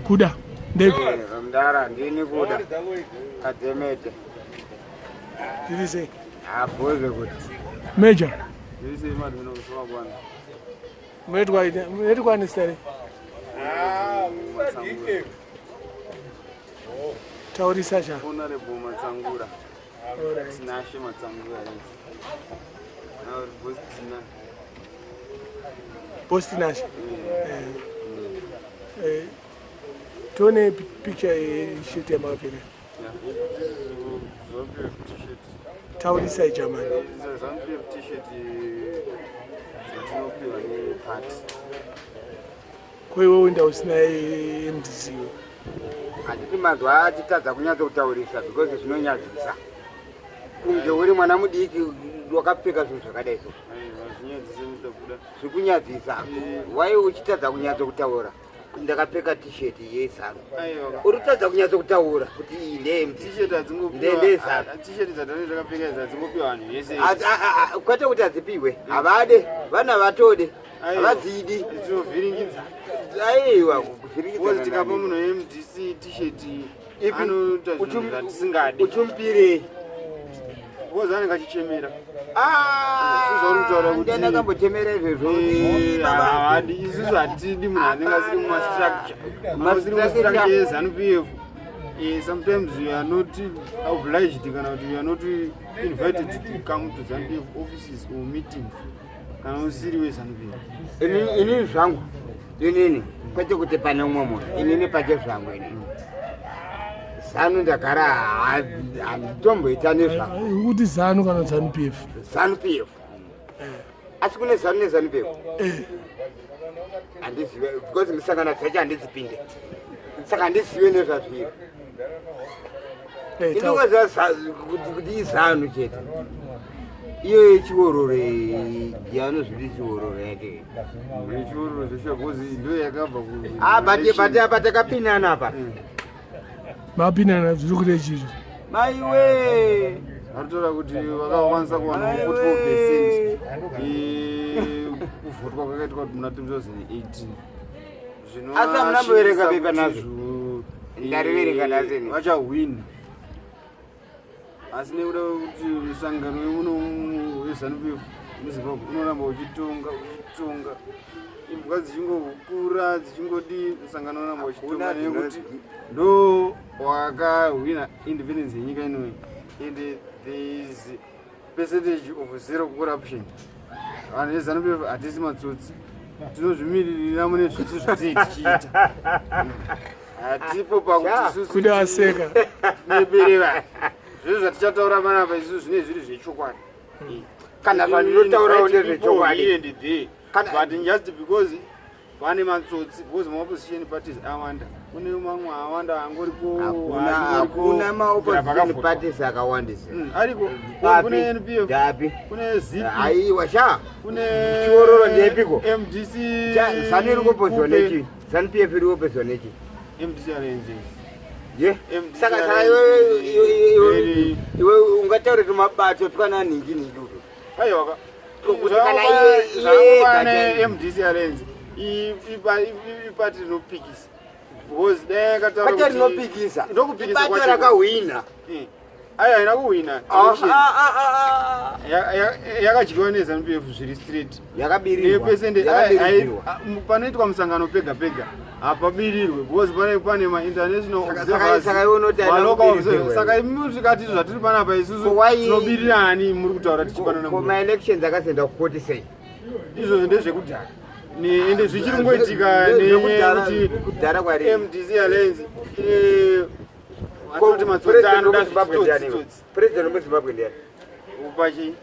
Kuda. Mdara ndini kuda. Katemete. Did he say? Afuze kuti. Major. Ndisi imati kusoma kwana. Mwetu kwa nistari. Tauri Sasha. Honorable Matsangura. Sinashi Matsangura. Now Postinash. Tone picture shoot ya mapele. Tauri Sasha German. Kwa hiyo wenda usina MDC. Anditi mazwa achitadza kunyatsa kutaurisa because zvinonyadzisa. Kunge uri mwana mudiki wakapfeka zvinhu zvakadai so. Zvikunyadzisa. Wai uchitadza kunyatsa kutaura. Ndakapfeka t-shirt yezano. Uri kutadza kunyatsa kutaura kuti ine t-shirt adzingopiwa. T-shirt dzatone dzakapfeka adzingopiwa vanhu vese. Kwete kuti adzipiwe. Havade, vana vatode. Havadzidi. Zvinovhiringidza. Aiwa kuvhiringidza. Wozi tikapa munhu MDC t-shirt anoita zvinhu zvatisingadi. Uchimpire. Wozi anenge achichemera. Ndenda kambochemera izvezvo. Hadi isusu hatidi munhu anenge asiri mumastructure. Mastructure yeZANU-PF. Sometimes we are not obliged kana kuti we are not invited to come to ZANU-PF offices or meetings. Kana usiri weZANU-PF. Inini zvangu. Inini kwete kuti pane umwe munhu. Inini pache zvangu inini. ZANU ndagara handitomboita nezvangu. Kuti ZANU kana ZANU-PF? ZANU-PF. Asi kune ZANU neZANU-PF. Handizive because misangano dzacho handizipinde. Saka handisiwe nezvazviri. Inongoziva kuti izanu chete. Iyo chiorore yanozviti chiorore yake. Chiorore zveshagozi ndo yakabva ku. Batakapinana apa. Mapinana zviri kuita chizvo. Maiwe. Anotora kuti vakakwanisa kuwana 44% kuvhotwa kwakaitwa muna 2018. Zvino asi munamboverenga pepa nazvo. Ndariverenga nazvo. Vachawina. Asi nekuda kuti musangano wemuno weZANU-PF muZimbabwe unoramba uchitonga. Imbwa dzichingokura dzichingodi musangano unoramba uchitonga nekuti ndo wakawina independence yenyika inoyi. And there is percentage of zero corruption. And ZANU-PF hatisi matsotsi. Tinozvimiririra mune zvisi zvatichiita. Hatipo pakuti isusu kuda aseka nebereva. Zvizvo zvatichataura panapa isusu zvine zviri zvechokwadi. Kana vanhu votaurawo nezvechokwadi. But just because vane matsotsi because maopposition parties awanda. Kune mamwe awanda angoripo. Hakuna maopposition parties akawandisa. Ariko kune NPF. Dapi. Kune ZIP. Aiwa sha. Kune chiororo ndepiko. MDC. ZANU iri kuopposition nechi. ZANU-PF iri kuopposition nechi. MDC arranges. Ye. Saka iwe ungataura kuti mabato twana ningi uto. Aiwa. Kuti kana iye kana MDC arranges. Ipati rinopikisa. Because dekataura kuti rinopikisa. Ndokupikisa kwacho. Ipati rakawina. Aya haina kuwina. Yakadyiwa neZANU-PF zviri straight. Yakabirirwa. Panoitwa musangano pega pega hapabirirwe because pane ma-international observers. Saka imi tikati zvatiri panapa isusu tinobirirani muri kutaura tichipanana. Ma-elections akazoenda kukoti sei? Izvozvo ndezvekudhara. Ende zvichiri kungoitika nekuti MDC Alliance kuti matsotsi anoda zvitsotsi. President weZimbabwe ndiani? Upachi.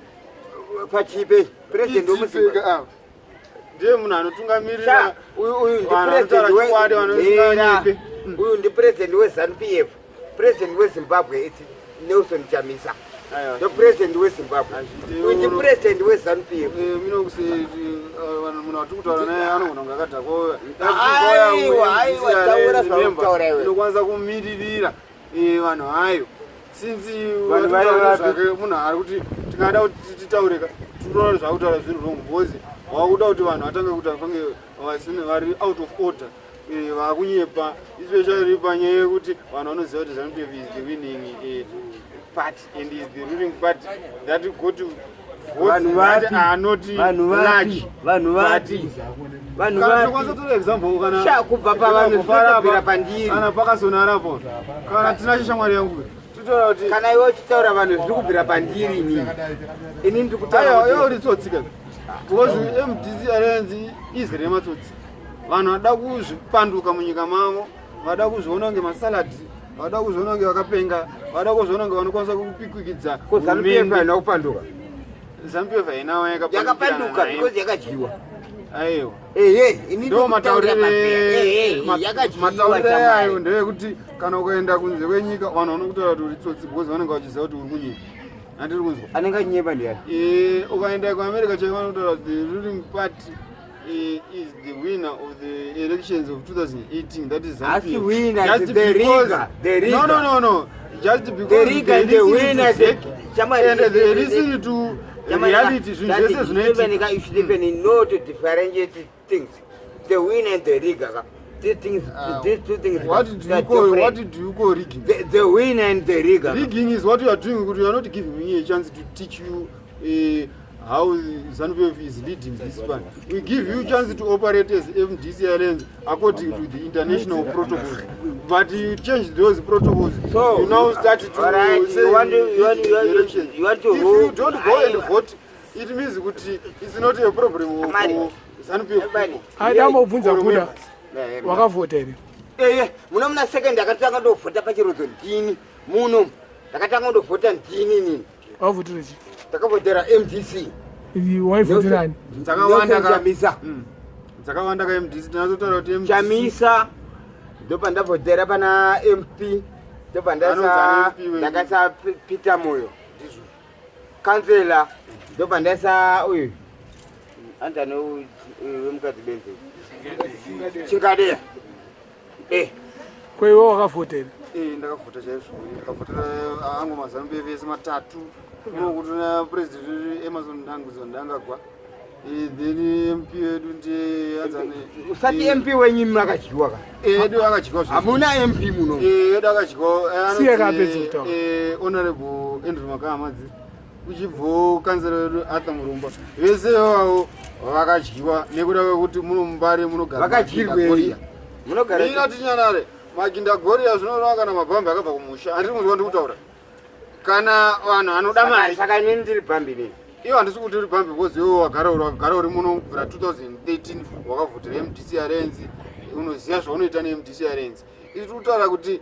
Pachipe. President weZimbabwe. Ndiye munhu anotungamirira. Uyu ndi president weZANU-PF. President weZimbabwe Nelson Chamisa. The president weZimbabwe. Uyu ndi president weZANU-PF. Munhu watikutaura naye anogona kunge akadhakwa. Aiwa, taura zvautaura iwe. Unokwanisa kumiririra vanhu hayo. Since munhu ari kuti tingada kuti titaureka tinoona zvakutaura zvinhu wrong because wakuda kuti vanhu vatange kuti vafange vari out of order vakunyepa especially panyaya yekuti vanhu vanoziva kuti ZANU-PF is the winning party and is the ruling party that go to votes that are not large. Kana example kana pakasonarapo kana tina shamwari yangu kana iwe chitaura vanhu zviri kubvira pandiri ini ndiri kutaura uri tsotsika because MDC Alliance izere matsotsi vanhu vada kuzvipanduka munyika mavo vada kuzviona kunge masaladi vada kuzviona kunge vakapenga vada kuzviona kunge vanokwanisa kupikwikidza ZANU-PF haina kupanduka ZANU-PF haina yakapanduka because yakadyiwa aiwa ini ndo mataurire ayo ndeyekuti kana ukaenda kunze kwenyika vanhu vanokutaura kuti uri tsotsi because vanenge vachiziva kuti uri kunyika andiri kunzwa anenge achinyeba ndiani ukaenda kuamerica chaivo vanokutaura kuti the ruling party is the winner of the elections of 2018 that is ZANU-PF. Just The because Riga. no just because The Riga and the winner and they listen to reality zvinhu zvese zvinoitika you should even know to differentiate things. The winner and the Riga. These two things. what did you call rigging? The winner and the Riga. Rigging is what you are doing. You are not giving me a chance to teach you how ZANU-PF is leading this one. We give you a chance to operate as MDC Alliance according to the international protocols. But you change those protocols. So you now start to say you want to if you don't go and vote, it means that it's not a problem for ZANU-PF. Aidambobvunza kuda wakavhota here. Muna second ndakatanga ndovhota pachirodzo ndini muno ndakatanga ndovhota ndini nini Wavhotera chi? ndakavhotera MDC. Waivhoterani? Dzakawanda ka MDC tinazotaura kuti Chamisa ndopandavhotera pana MP ndakasa Peter Moyo kansela ndopandasa uyu andani wemukadzi benzi Chingadeya Kwaiwe wakavhotera? ndakavhota chaizvo ndakavhotera angu maZANU-PF ese matatu kuti na president Emerson Mnangagwa ndangagwa then MP wedu ndiye adzane usati MP wenyu makadyiwa ka edu akadyiwa hamuna MP muno edu akadyiwa siye kapedza kutaura honorable Andrew Makamadzi uchibvo kansela wedu Arthur Murumba vese vavo vakadyiwa nekuda kwekuti munombare munogara vakadyirwei munogara ina tinyarare Maginda Goria zvinoreva kana mabhambi akabva kumusha andiri kunzwa ndikutaura kana vanhu vanoda mari saka inini ndiri bhambi nei iwo handisi kuti uri bhambi because iwo wagara uri muno kubvira 2013 wakavhotera MDC Alliance unoziva zvaunoita neMDC Alliance isi tikutaura kuti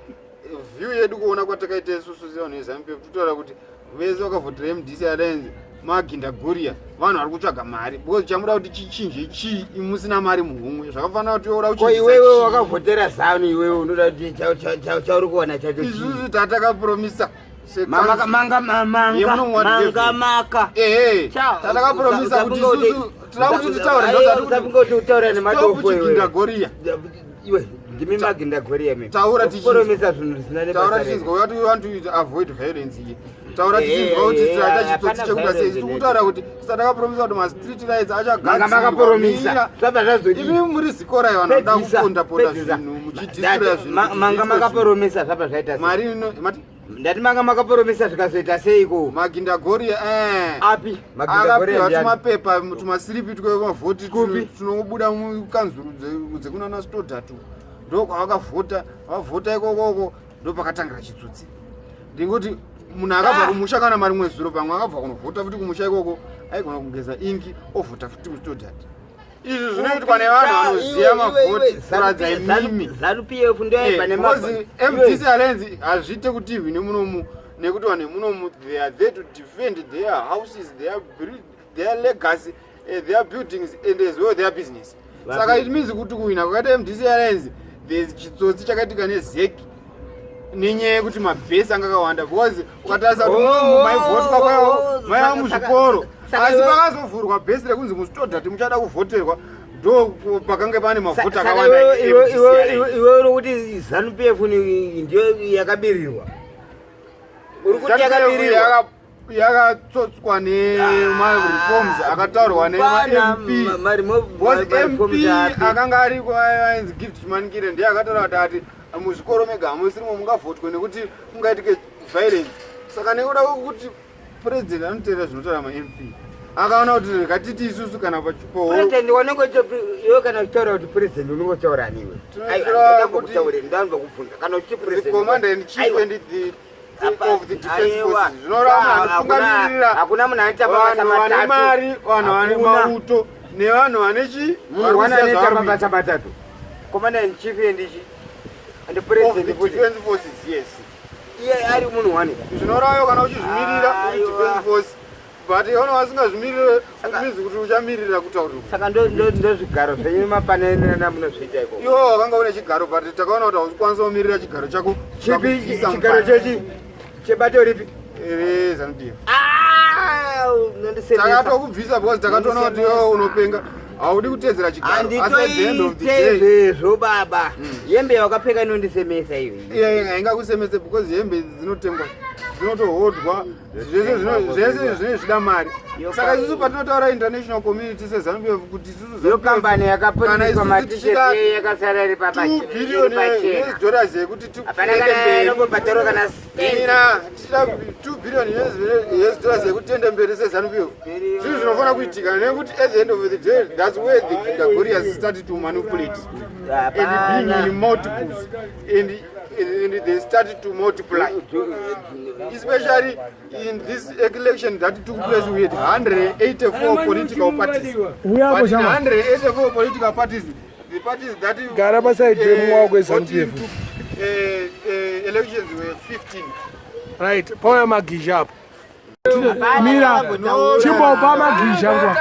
view yedu kuona kwatakaita isusu sevanhu veZANU-PF tikutaura kuti vese vakavhotera MDC Alliance Maginda Goria vanhu vari kutsvaga mari because chamuda kuti chichinje chii musina mari muhumwe zvakafanira kuti oda ko iwewe wakavhotera ZANU iwewe unoda kuti chauri kuwana chacho isusu tatakapromisa manga tatakapromisa kuti isusu tira kuti titaura nemadofo Maginda Goria iwe ndimi Maginda Goria me taura tichipromisa zvinhu zvisina taura tichinzwa kuti we want to avoid violence here taura tichinzwa kuti tiraita chitsotsi chekuda sei tiri kutaura kuti tatakapromisa kuti mastreet lights achagadzirwa zvabva zvazodii imi muri zikora vanhu vanoda kupondaponda zvinhu muchidhisira zvinhu manga makapromisa zvabva zvaita mari ino mati ndati manga makapromisa zvikazoita seiko Maginda Goria api akapiwa tumapepa tumasiripi twemavhoti tunobuda mukanzuru dzekunana Stodhatu ndo kwavakavhota vavhota ikokoko ndo pakatangira chitsotsi ndingoti munhu akabva kumusha kana mari rimwe zuro pamwe akabva kunovhota futi kumusha ikoko aigona kugeza ingi ovhota futi kuStodhatu izvi zvinoitwa nevanhu vanoziva mavhoti kuradza imimi ZANU-PF because MDC Alliance hazviite kuti hwine munomu nekuti vanhu munomu they are there to defend their houses their legacy their buildings and as well their business saka it means kuti kuhwina kwakaita MDC Alliance there's chitsotsi chakaitika nezeki nenyaya yekuti mabhesi anga akawanda because ukatarisa kuti maivhotwa kwavo maiva muzvikoro asi pakazovhurwa bhesi rekunzi muStodhatu muchada kuvhoterwa ndo pakange pane mavhota akawanda iwe uri kuti ZANU-PF ndiyo yakabirirwa uri kuti yakabirirwa yakatsotswa nemareforms akataurwa nema-MP. MP akanga ariko ainzi Gift Chimanukire ndiye akataura kuti muzvikoro mega hamusirimo mungavhotwe nekuti mungaitike violence. Saka nekuda kwekuti president anoteera zvinotaura ma-MP akaona kuti rekatiti isusu kana president wanenge iwe kana uchitaura kuti president unongotaura aniwe kana uchi president commander in chief and the of the defense forces zvinoramba kutungamirira hakuna munhu anoita mabasa matatu vane mari vanhu vane mauto nevanhu vane chi munhu anoita mabasa matatu commander in chief and the president of the defense forces. Yes, iye ari munhu wani zvinorava kana uchizvimirira defense force but iona wasingazvimirire azvinzi kuti uchamirira kutaurwa. Saka ndozvigaro zvenyu mapanenana munozviita iko iwo wakanga une chigaro but takaona kuti hausikwanisa kumirira chigaro chako. Chipi chigaro chechi chebato ripi ZANU-PF takatokubvisa because takatoona kuti iwo unopenga haudi kutedzera chigaro. Handitoitezvo baba hembe yakapfeka inondisemesa ivi haingakusemese because hembe dzinotengwa dzinotohodwa zvese zvine zvida mari. Saka isusu patinotaura international community seZANU-PF kuti isusu kambani yakapoteswa matisheti yakasara iri $2 yekuti inongobhadharwa kana tichida $2 billion yekuti tiende mberi seZANU-PF. Zvinhu zvinofanira kuitika nekuti at the end of the day that's where the Gregorians started to manipulate and being in multiples and they started to multiply. Especially in this election that took place, we had 184 political parties. But in 184 political parties, the parties that elections were 15. Right, power magisha. Mira, chimbo pa magisha ngwa.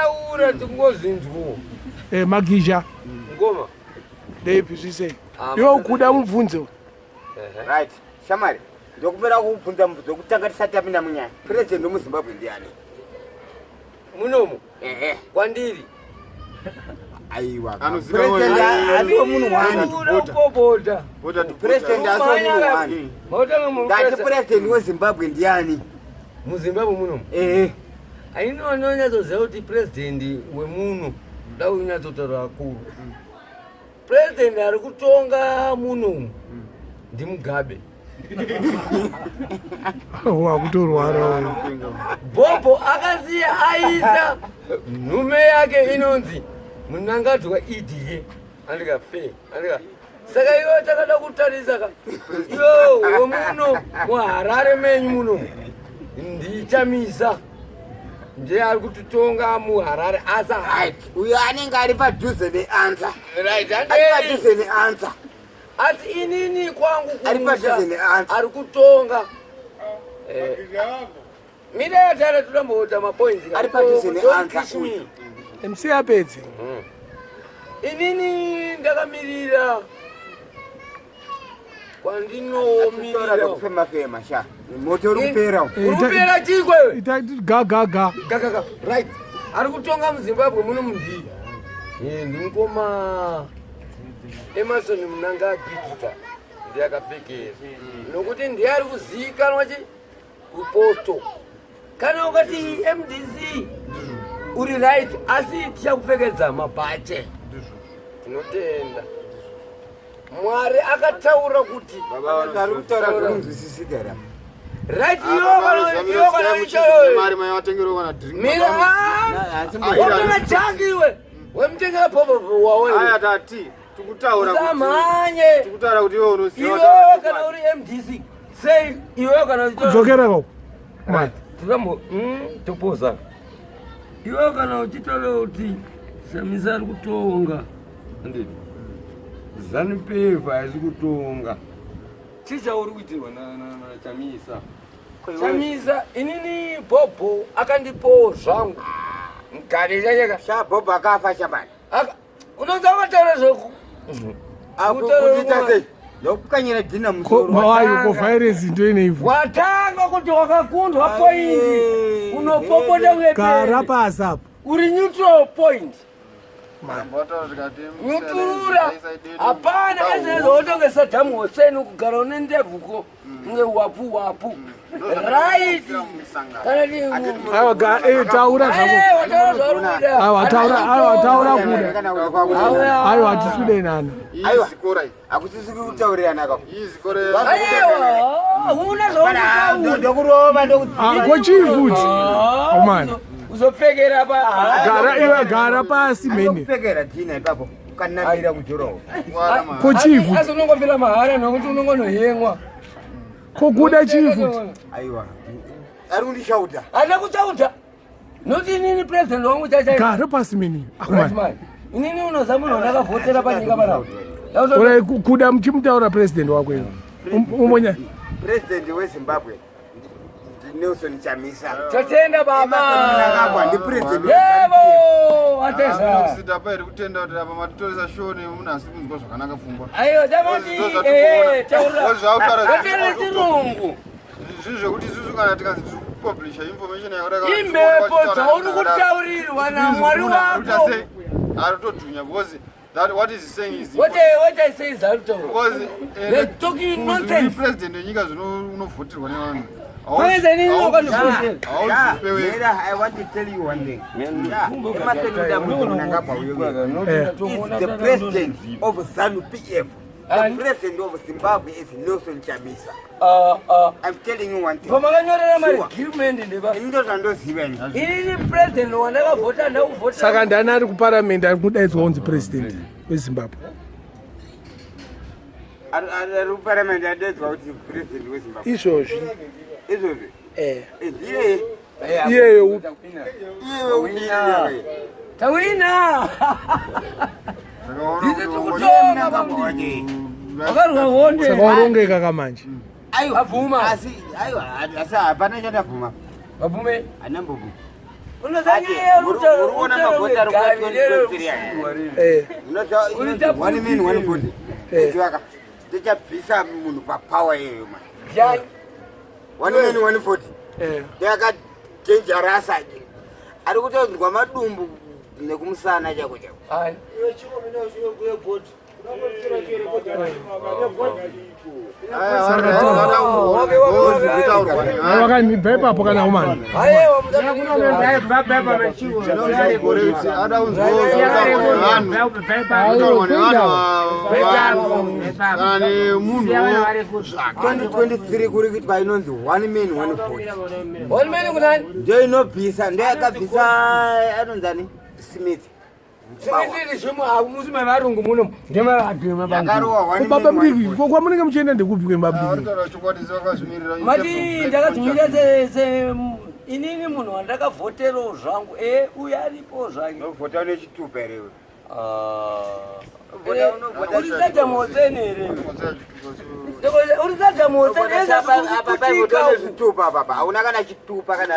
Magisha. Ngoma. Ndeyiphisise. Yo kuda mubvunzo. Right. Shamari. Ndokupera kubvunza mubvunzo kutanga tisati tapinda munyaya. President wemuZimbabwe ndiani? Munomu. Kwandiri. Aiwa. President asiwo munhu wani. President asiwo munhu wani. Ndati president weZimbabwe ndiani? MuZimbabwe munomu. Ainonyatsoziva kuti president wemunhu da unyatsotaura akuru. President ari kutonga munomu ndi Mugabe. Wakutorwara. Bobo akasiya aisa nhume yake inonzi Munangadwa EDA andikafe andika. Saka iwe takada kutarisa ka iwo wemuno muHarare menyu muno ndichamisa ndiye ari kutitonga muHarare asa right uyo anenge ari padhuze neansa right ari padhuze neansa asi inini kwangu ari padhuze neansa ari kutonga mida yatara tulamboota mapoints ari padhuze neansa MC yapedzi inini ndakamirira kwandinomirira kufema sha moto rupera chikwe gaga right ari kutonga muZimbabwe muno mundi ndimukoma Emerson Mnangagwa ndiye akapfekera nokuti ndiye ari kuzikanwa kuposto kana ukati MDC uri right asi tichakupfekedza mabhache tinotenda Mwari akataura kuti ari kutaura kunzwisisika ra right iyo kana ichoro mari mai watengero kana drink mira ona changiwe wemtengera popo wawe aya tati tikutaura kuti iwe unoziva iwe kana uri MDC say iwe kana kudzokera ko right tirambo topoza iwe kana uchitaura kuti Samisa ari kutonga nditi ZANU-PF haisi kutonga chicha uri kuitirwa na Chamisa inini Bobo akandipowo zvangu mugare chachaka sha Bobo akafa shabani unonza kutaura zvoku akuita sei ndokukanyira dhina musoro mawayo ko virus ndoine ivu watanga kuti wakakundwa point unopopota gara pasapo uri neutral point Uturura. Hapana kazi zote ke Saddam Hussein kugara unendevuko. Nge wapu. Right. Kanali. Ayo ga taura zako. Taura kuda. Ayo atisude nani. Ayo sikora. Akutisiki utaurira nako. Ayo. Una zona. Ndokurova Ko chifuti. Omani. Uzopfekera pa. Gara pasi mene. kupfekera tina ipapo kanamira kujorowa. Ko chifuti. Azonongofira mahara nokuti unongonohemwa. Ko kuda chifuti. Aiwa. Ari kundishauta. Ada kuchauta. Noti nini president wangu chacha. Gara pasi mene. Omani. Inini unozama unakavhotera panyika pana. Ora kuda mchimutaura president wako iwe. Umonya. President weZimbabwe Nelson Chamisa. Tatenda baba. Nakabwa ndi president. Yebo, atesa. Sitapa iri kutenda kuti apa matitoresa shoni unasi kunzwa zvakanaka pfungwa. Ayo jamati taura. Atenda chirungu. Zvinhu zvekuti isusu kana tikanzi tiri kupublisha information yakadaka. Imhepo dzauri kutaurirwa naMwari wako. Arotodhunya because that what is he saying is What I say is that because they're talking nonsense. President wenyika zvino unovhotirwa nevanhu. President is not going to vote. I want to tell you one thing. Is the president of ZANU-PF. The president of Zimbabwe is Nelson Chamisa. I'm telling you one thing. From a argument in the back. Ini president wanaka vota na uvota. Saka ndani ari kuparliament ari kudaidzwa unzi president weZimbabwe. Ari kuparliament adaidzwa kuti president weZimbabwe. Izvozvi. Izvozvi. Iyeyo. Iyeyo. Tawina. Saka warongeka kamanje. Aiwa avuma. Asi hapana chandavuma. Vavume. Anambovu. Unozanyia uruona mavhota ari kuatiriya. One man one vote. Chiwaka. Tichabvisa munhu papower iyoyo man. Jai. One man one vote. Yakadenjarasa. Ari kutaurwa madumbu nekumusana chako chako. Ai. Wakanibva ipapo kana umani. Kuri kuti painonzi one man one vote. One man kunani? Ndio inobvisa, ndio yakabvisa anonzani Smith. Sisi zvimu hamusi varungu muno ndemaradhema Baba mbiki kwamunenge muchienda ndekupi kwembabiki. Mati ndakadzimira se inini munhu wandakavhotero zvangu uya aripo zvake. Vota nechitupa here. Uri Saddam Hussein here. Uri Saddam Hussein eza vota nechitupa baba. Hauna kana chitupa kana.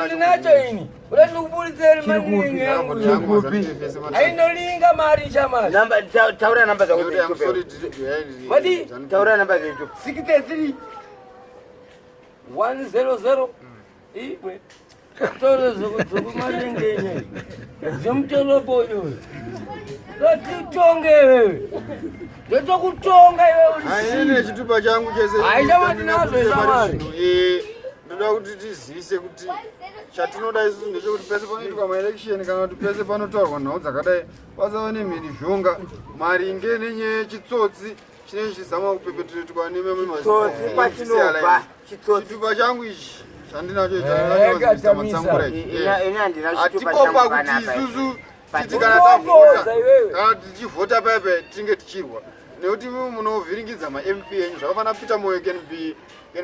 Ini nacho ini. Uri nukuburiseri maningi. Ainolinga mari chamari. Namba taura namba za chitupa. Mati taura namba za chitupa. 63 100 iwe. Toro zokumalengenye. Zomtolobo yo. Latitonge wewe. Ndotokutonga wewe. Haine chitupa changu chese. Haina matinazo zamani. Ndoda kuti tizise kuti chatinoda isusu ndechekuti pese panoitwa maelection kana kuti pese panotaurwa nhau dzakadai pasava nemhirizhonga maringe nenyaya yechitsotsi chinenge chizama kupepeteretwa nemamwe mazipa. Chitupa changu ichi chandinacho atikopa kuti isusu titi kana tavhota kana tichivhota paipai tinge tichirwa nekuti munovhiringidza ma-MP enyu zvakafanira Peter Moyo can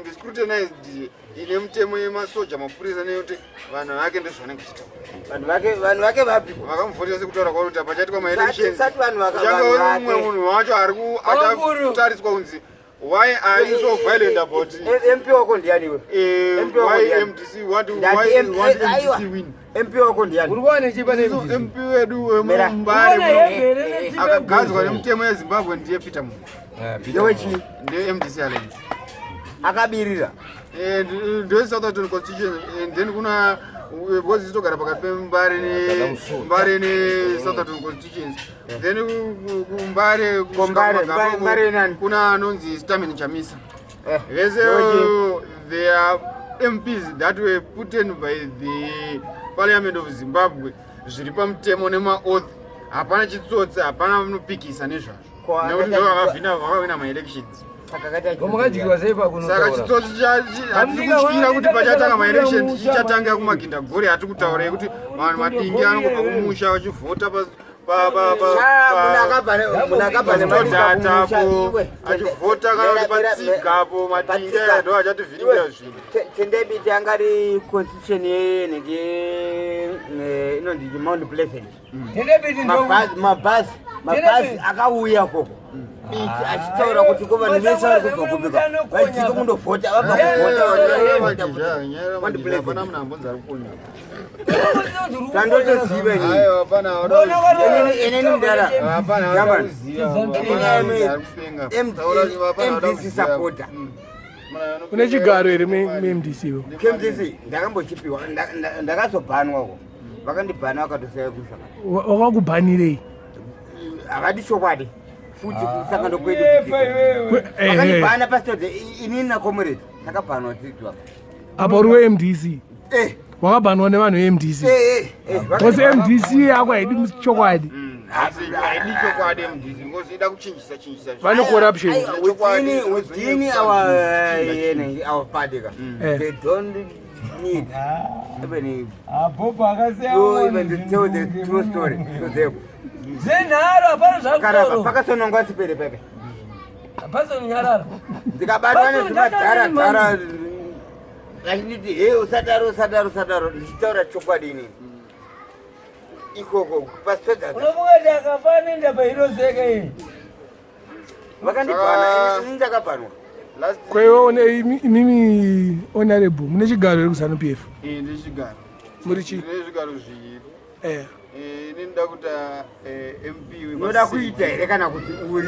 be scrutinized ine mutemo yemasoja mapurisa nekuti vanhu vake ndezvanenge chiita vanhu vake vapi vakamuvhotera sekutaura kwauri kuti pachaitwa ma-elections uchanga umwe munhu wacho achatariswa kunzi why are you so violent about MP wako ndiani we? Why MDC want MDC win? MP wako ndiani? Urwane chipa ne MP wedu Mbare akagadzwa nemutemo yeZimbabwe ndiye Peter Moyo. Ndiye chi? Ndiye MDC aleni. Akabirira. Ndiye South African Constitution and then kuna because zitogara pakati pembare Southampton constituency. Then kumbare kuna anonzi Stamina Chamisa. They are MPs that were put in by the Parliament of Zimbabwe. Zviri pamutemo nemaoath. Hapana chitsotsi, hapana munopikisa nezvazvo. Nekuti ndo vakavina ma-elections. Saka chitsotsi hatikutyira kuti pachatanga ma-election chichatanga kumaginda gore. Hatikutaura kuti vanhu madingi anongobva kumusha vachivhota achivhota kana kuti patsigapo madingi ndo achativhiringira zvinhu. Tendebiti angari constitution inonzi Mount Pleasant. Mabhazi akauya koko achitaura kuti kuvanhu vese vari kubva kubika vachiti kundovhota Hapana munhu ambonzi ari kukonya. tandotoziva inini mdara MDC supporter. Une chigaro here MDC wo? KMDC ndakambochipiwa ndakazobhanwako vakandibhana vakatosaya kusha. Wakakubhanirei? Havadi chokwadi futi kusangano kwedu vakandibhana pasitodze inini nakomrade takabhanwa tiitwa apa uri MDC? Wakabhanwa nevanhu veMDC? Because MDC yako haidi chokwadi. Haidi chokwadi MDC because ida kuchinjisa vane corruption within our party. They don't need even to tell the true story to them. Pakasonongwa sipere pepe. Ndikabatwa nezvimadhara achinditi usadaro ndichitaura chokwadi inini ikoko pasipedza unobungati akafanenda pairozeka iyi vakandibhana ini ndakabhanwa. kwewo imimi honorable mune chigaro here kuZANU PF? Ndi chigaro. Muri chi? Ndine zvigaro zviviri. Ini ndoda kuita MP unoda kuita here kana kuti uri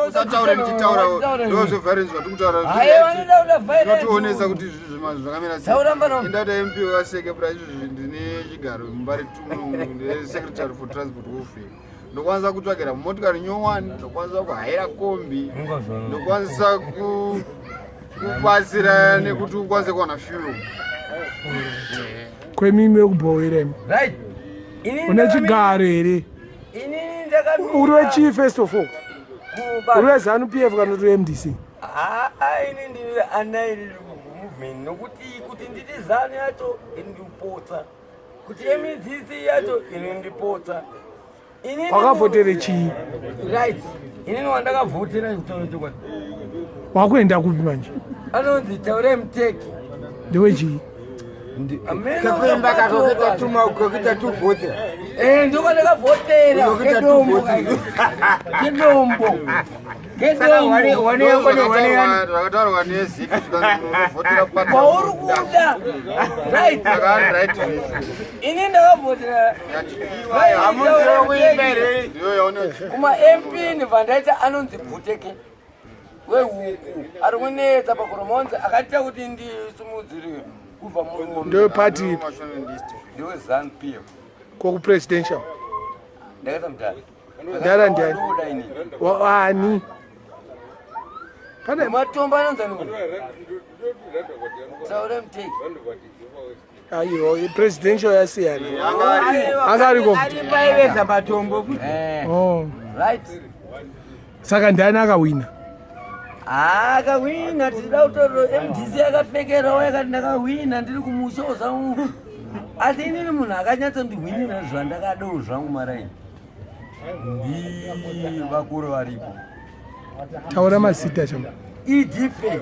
usataure ndichitaura ndozvovharinzwa tikutaura zvinotionesa kuti izvizvi zvakamira sei. Inda kuita MP wakaseke izvizvi ndine chigaro mumbari tumu ndine secretary for transport welfare. Ndokwanisa kutsvakira motikari nyowani, ndokwanisa kuhaira kombi, ndokwanisa kubatsira nekuti ukwanise kuwana fuel. Kwemimi wekubhowera une chigaro here? Uri wechi first of all? Uri weZANU PF kana uri weMDC? Ini ndiri anairi movement nokuti kuti nditi ZANU yacho indipotsa, kuti MDC yacho inondipotsa. Wakavhotere chii? Right. Inini wandakavhotera chitoro chokwadi. Wakuenda kupi manje? Anonzi taure mteki. Ndewechii? kakuemba kakokita tuma ukokita tuvhotera ndiko ndakavhotera kedombo Rakataurwa neziki zvikanzovhotera kwauri kuda. Right. Ini ndakavhotera kuma MP ndibva ndaita anonzi Bhuteke wehuku ari kunetsa pakuromonza akaita kuti ndisimudziriwe kubva murume. Ndewe party Ndewe ZANU PF kokupresidential. ndakaita mudhari Ndara ndiani? Wani? pane matombo anonzani kuti taure mteki. Ayo presidential yasiyana. Angariko paiwedza matombo. Right. Saka ndani akawina? Akawina tida kutorwa MDC akapfekerawo yakati ndakawina ndiri kumusha zvangu. Asi inini munhu akanyatsondiwinira zvandakadawo zvangu maraini ndi vakuru varipo. Taura mazita chama. Idzife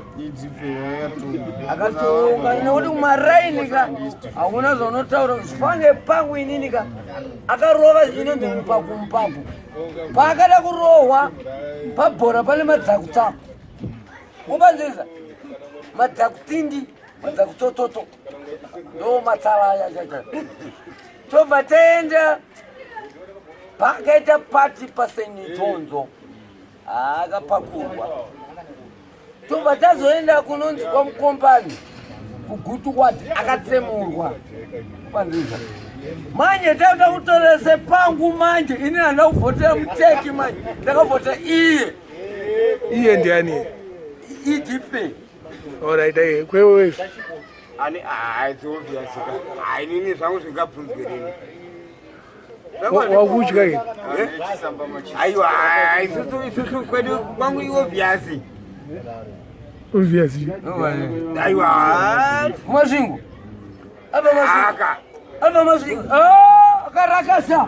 akatonga nekuti kumaraini ka hakuna zvaunotaura zvifange pangu inini ka akarova inonzi mupapu paakada kurohwa pabhora pane madzakutsapu ubanzisa madzakutindi madzakutsotsotso ndo matsalaya chacha tobva taenda pakaita pati paSenitonzo akapakurwa tobva tazoenda kunonzi kwamukombani kugutu kwati akatsemurwa kwandiza manje tauta kutorese pangu manje ini anda kuvhotera muteki manje ndakavhota iye ndiani ijipe alright kwewe ani aitsovyasika ainini zvangu zvingabvunzwirini wakudya ii aiwa isusu kwedu kwangu iwo vyasi uvyasi aiwa mazvingu apa mazvingu akarakasa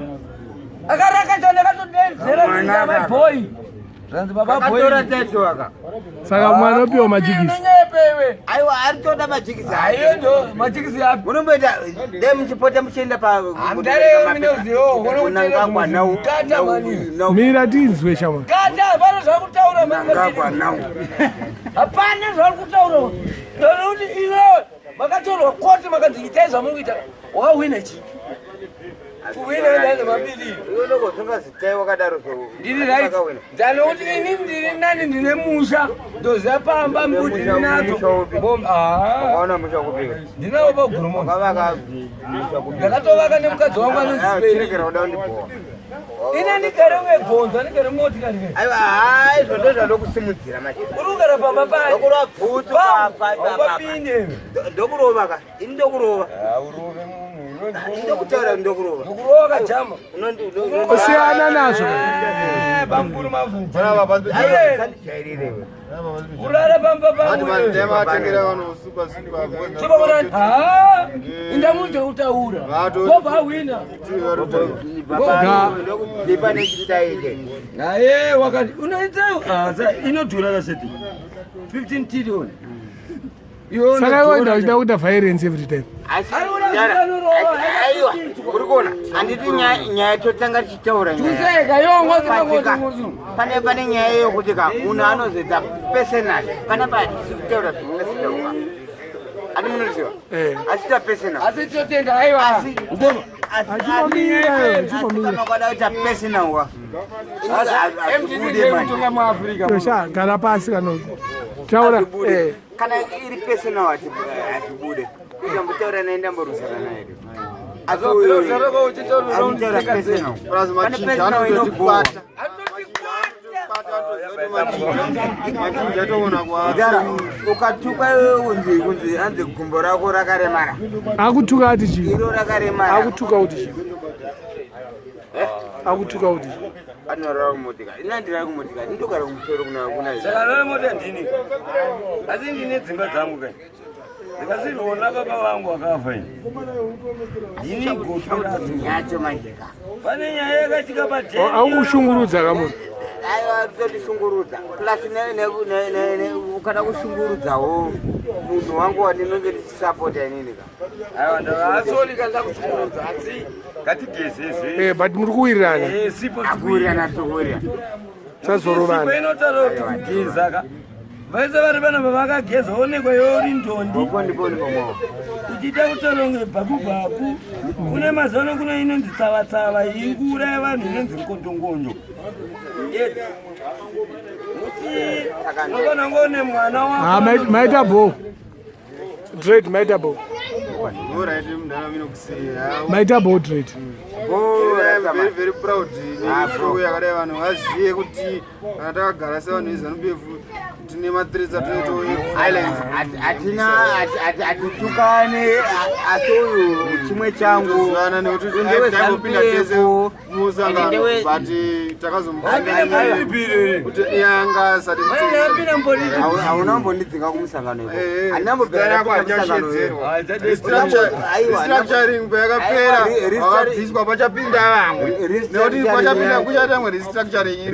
ndakatodedzera mabhoyi zvanzi bababoyaka saka mwana opiwa majikisi nenyepewe aiwa aritoda majikisi aiyo ndo majikisi api unomboita de muchipota muchienda mira tinzwe shama kata hapana zvakutaura hapana zvari kutaura ndokuti iwe makatorwa koti makanzi itai zvamuri kuita wawina chi kuwina ndaze mabili unogozungazitai wakadaro ndiri right ndanokuti ini ndiri nani ndine musha ndoziva pamba mbuti ndinadzo wakaona musha kupika ndinawo pagurumo ndakatovaka nemukadzi wangu anonziregerera kuda kundiboa ine ndigare wegonzo ndigare motikari aiwa hai zvondo zvanokusimudzira uri kugara pamba papapapinde ndokurova ka ini ndokurova ndokutaura ndokurova kajama kusiyana nazvo bamkuru mavunjairirewe urara pamba panguechivakonani indamuja utaura obawina ndipane chitaike aye wakati unoita inodhura kaseti 15 trillion saka iwe ndachida kuita violence every time aiwa uri kuona handiti nyaya totanga tichitaura pane nyaya yokuti ka munhu anozoita personal pane patikutaura zvinongasitauka ani munoziva asita personal asi totenda aiwa achimakwada kuita personal wa mtikutonga muafrica sha gara pasi kano taura kana iri personal atibude ndambotaura naye ndamborusana naye ukatuka kunzi anzi gumbo rako rakaremara akutuka ati chi iro rakaremara akutuka kuti chi akutuka kuti anorara kumotika ina ndirara kumotika ndindogara kumusoro kuna saka rara mota ndini asi ndine dzimba dzangu kai ndikasiona baba vangu wakafa ini goyacho manjeka pane nyaya yakatika aukushungurudza kamunhu aiwa totishungurudza plus ukada kushungurudzawo munhu wangu wandinonge ndichisapota inini ka aiwa ndavaasoni kanza kushungurudza asi ngatigezeze but muri kuwirirana akuwirirana tokuwirira sazorovana sipo inotaura kuti kugeza ka vaise vari vana vavakageza onekwa yori ndondi uchiita kutoronge bhakubhaku kune mazano kuna inonzi tsavatsava ingura vanhu inonzi nkontongonyo uti nokona ngone mwana wa maita bo dread maita bo maita bo dread very proud neshoko yakadai vanhu vazive kuti kana takagara sevanhu veZANU-PF tine matirisa atitukane asi uyu chimwe changu ndewezanupinda tese musangano but takazomukuti iyanga sati hauna mbondidzinga kumusangano restructuring yakapera wakabviswa pachapinda vamwe nekuti pachapinda kuchaita mwe restructuring